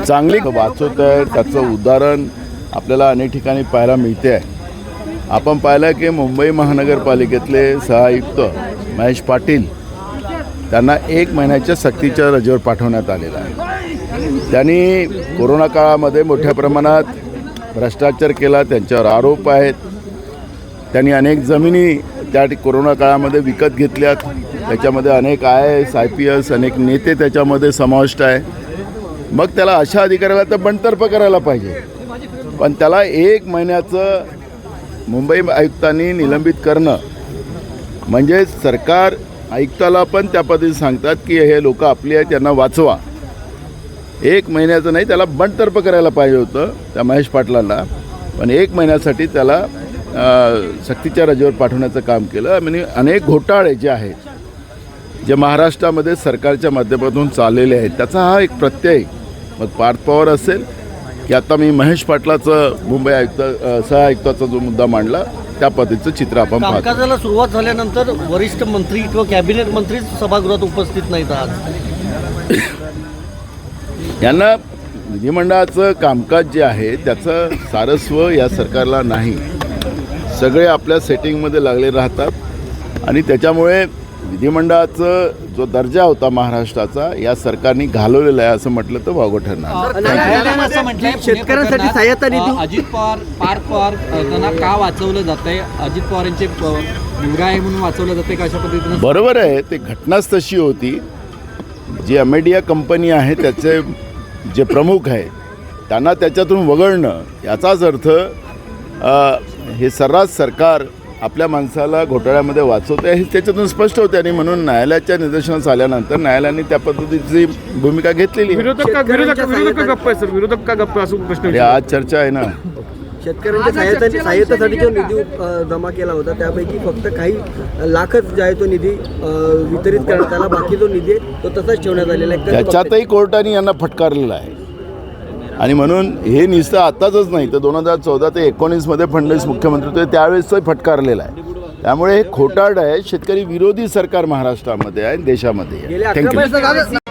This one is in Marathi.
चांगली वाचवत आहे, त्याचं उदाहरण आपल्याला अनेक ठिकाणी पाहायला मिळते आहे. आपण पाहिलं की मुंबई महानगरपालिकेतले सहआयुक्त महेश पाटील त्यांना 1 महिन्याच्या सक्तीच्या रजेवर पाठवण्यात आलेलं आहे. त्यांनी कोरोना काळामध्ये मोठ्या प्रमाणात भ्रष्टाचार केला, त्यांच्यावर आरोप आहेत. त्यांनी अनेक जमिनी त्या कोरोना काळामध्ये विकत घेतल्यात. त्याच्यामध्ये अनेक IAS IPS अनेक नेते त्याच्यामध्ये समाविष्ट आहे. मग त्याला अशा अधिकाऱ्याला तर बंडतर्फ करायला पाहिजे, पण त्याला 1 महिन्याचं मुंबई आयुक्तांनी निलंबित करणं म्हणजे सरकार आयुक्ताला पण त्या पद्धतीने सांगतात की हे लोक आपली आहेत, त्यांना वाचवा. 1 महिन्याचं नाही, त्याला बंडतर्फ करायला पाहिजे होतं त्या महेश पाटलांना, पण 1 महिन्यासाठी त्याला सक्तीच्या रजेवर पाठवण्याचं काम केलं. म्हणजे अनेक घोटाळे जे आहेत, जे महाराष्ट्रामध्ये सरकारच्या माध्यमातून चाललेले आहेत, त्याचा हा एक प्रत्यय मग पार्थ पवार असेल की आता मी महेश पाटलाचं मुंबई आयुक्त सहआयुक्ताचा जो मुद्दा मांडला त्या पद्धतीचं चित्र आपण पाहतो. कामकाजाला सुरुवात झाल्यानंतर वरिष्ठ मंत्री किंवा कॅबिनेट मंत्रीच सभागृहात उपस्थित नाहीत आज. यांना विधिमंडळाचं कामकाज जे आहे त्याचं सारस्व या सरकारला नाही. सगळे आपल्या सेटिंगमध्ये लागले राहतात आणि त्याच्यामुळे विधिमंडळाचा जो दर्जा होता महाराष्ट्राचा या सरकारने घालवलेला आहे असं म्हटलं तर वावगं ठरणार. शेतकऱ्यांसाठी सहाय्यता निधी अजित पवार पार्थ पवार त्यांना का वाचवलं जात आहे? अजित पवारांचे मुलगा आहे म्हणून वाचवलं जाते का? अशा पद्धतीनं बरोबर आहे, ते घटनाच तशी होती. जी अमेडिया कंपनी आहे त्याचे जे प्रमुख आहेत त्यांना त्याच्यातून वगळणं याचाच अर्थ हे सर्रास सरकार आपल्या माणसाला घोटाळ्यामध्ये वाचवते हे त्याच्यातून स्पष्ट होते. आणि म्हणून न्यायालयाच्या निदर्शनास आल्यानंतर न्यायालयाने त्या पद्धतीची भूमिका घेतलेली. विरोधक का गप्प आहे सर? विरोधक का गप्प असं प्रश्न आज चर्चा आहे ना. शेतकऱ्यांच्या सहाय्यतेसाठी जो निधी जमा केला होता त्यापैकी फक्त काही लाखच जो आहे तो निधी वितरित करण्यात आला, बाकी जो निधी आहे तो तसाच ठेवण्यात आलेला आहे. त्याच्यातही कोर्टाने यांना फटकारलेला आहे. आणि म्हणून हे नुसतं आत्ताच नाही तर 2014 ते 19 फडणवीस मुख्यमंत्री होते त्यावेळेसही फटकारलेलं आहे. त्यामुळे हे खोटारड आहे. शेतकरी विरोधी सरकार महाराष्ट्रामध्ये आहे, देशामध्ये आहे. गेल्या 11 वर्षात